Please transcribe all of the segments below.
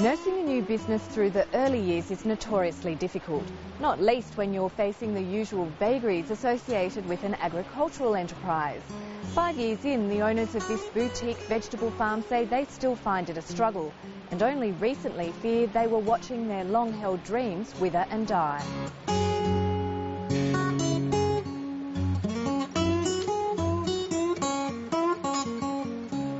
Nursing a new business through the early years is notoriously difficult, not least when you're facing the usual vagaries associated with an agricultural enterprise. 5 years in, the owners of this boutique vegetable farm say they still find it a struggle, and only recently feared they were watching their long-held dreams wither and die.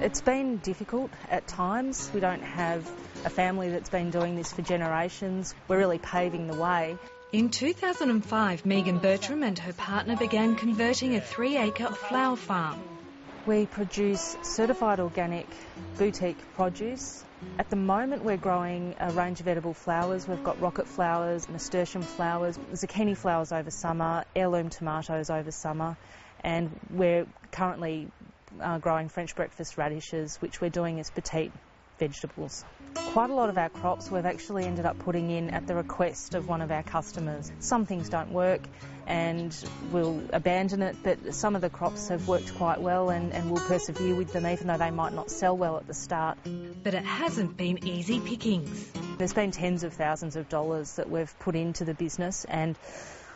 It's been difficult at times. We don't have a family that's been doing this for generations. We're really paving the way. In 2005, Megan Bertram and her partner began converting a 3-acre flower farm. We produce certified organic boutique produce. At the moment we're growing a range of edible flowers. We've got rocket flowers, nasturtium flowers, zucchini flowers over summer, heirloom tomatoes over summer, and we're currently growing French breakfast radishes, which we're doing as petite vegetables. Quite a lot of our crops we've actually ended up putting in at the request of one of our customers. Some things don't work and we'll abandon it, but some of the crops have worked quite well and we'll persevere with them even though they might not sell well at the start. But it hasn't been easy pickings. There's been tens of thousands of dollars that we've put into the business, and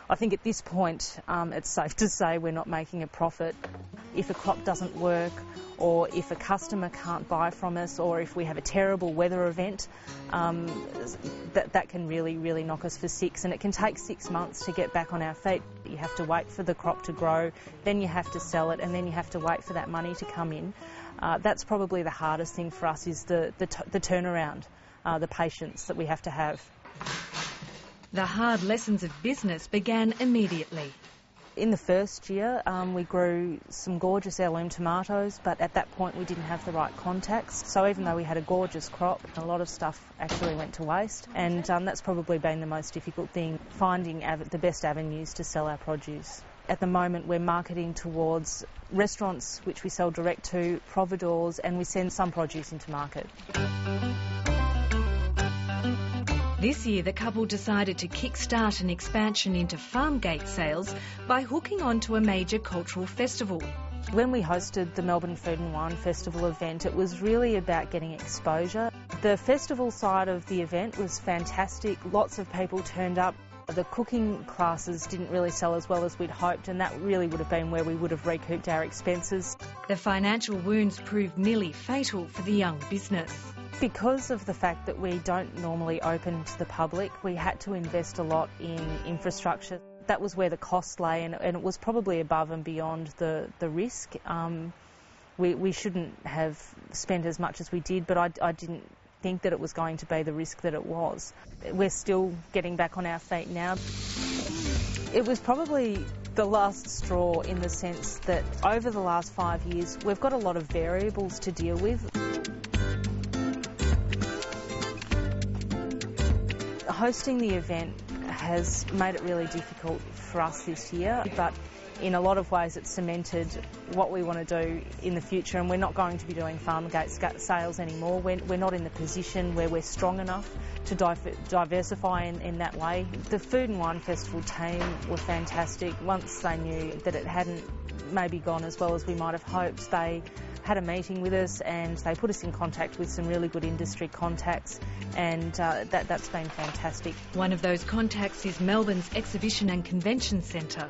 I think at this point it's safe to say we're not making a profit. If a crop doesn't work, or if a customer can't buy from us, or if we have a terrible weather event, that can really knock us for six, and it can take 6 months to get back on our feet. You have to wait for the crop to grow, then you have to sell it, and then you have to wait for that money to come in. That's probably the hardest thing for us, is the turnaround, the patience that we have to have. The hard lessons of business began immediately. In the first year, we grew some gorgeous heirloom tomatoes, but at that point we didn't have the right contacts. So even though we had a gorgeous crop, a lot of stuff actually went to waste, and that's probably been the most difficult thing, finding the best avenues to sell our produce. At the moment we're marketing towards restaurants, which we sell direct to, providors, and we send some produce into market. This year, the couple decided to kick-start an expansion into farm gate sales by hooking on to a major cultural festival. When we hosted the Melbourne Food and Wine Festival event, it was really about getting exposure. The festival side of the event was fantastic. Lots of people turned up. The cooking classes didn't really sell as well as we'd hoped, and that really would have been where we would have recouped our expenses. The financial wounds proved nearly fatal for the young business. Because of the fact that we don't normally open to the public, we had to invest a lot in infrastructure. That was where the cost lay, and it was probably above and beyond the risk. We shouldn't have spent as much as we did, but I didn't think that it was going to be the risk that it was. We're still getting back on our feet now. It was probably the last straw, in the sense that over the last 5 years we've got a lot of variables to deal with. Hosting the event has made it really difficult for us this year, but in a lot of ways it's cemented what we want to do in the future, and we're not going to be doing farm gate sales anymore. We're not in the position where we're strong enough to diversify in that way. The Food and Wine Festival team were fantastic. Once they knew that it hadn't maybe gone as well as we might have hoped, they had a meeting with us and they put us in contact with some really good industry contacts, and that's been fantastic. One of those contacts is Melbourne's Exhibition and Convention Centre.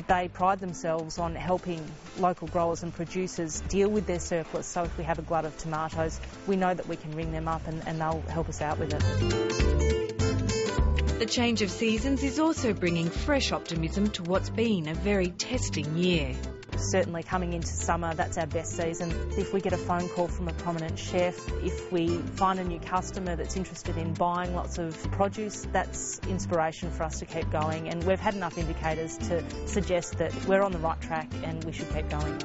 They pride themselves on helping local growers and producers deal with their surplus, so if we have a glut of tomatoes, we know that we can ring them up and they'll help us out with it. The change of seasons is also bringing fresh optimism to what's been a very testing year. Certainly coming into summer, that's our best season. If we get a phone call from a prominent chef, if we find a new customer that's interested in buying lots of produce, that's inspiration for us to keep going, and we've had enough indicators to suggest that we're on the right track and we should keep going.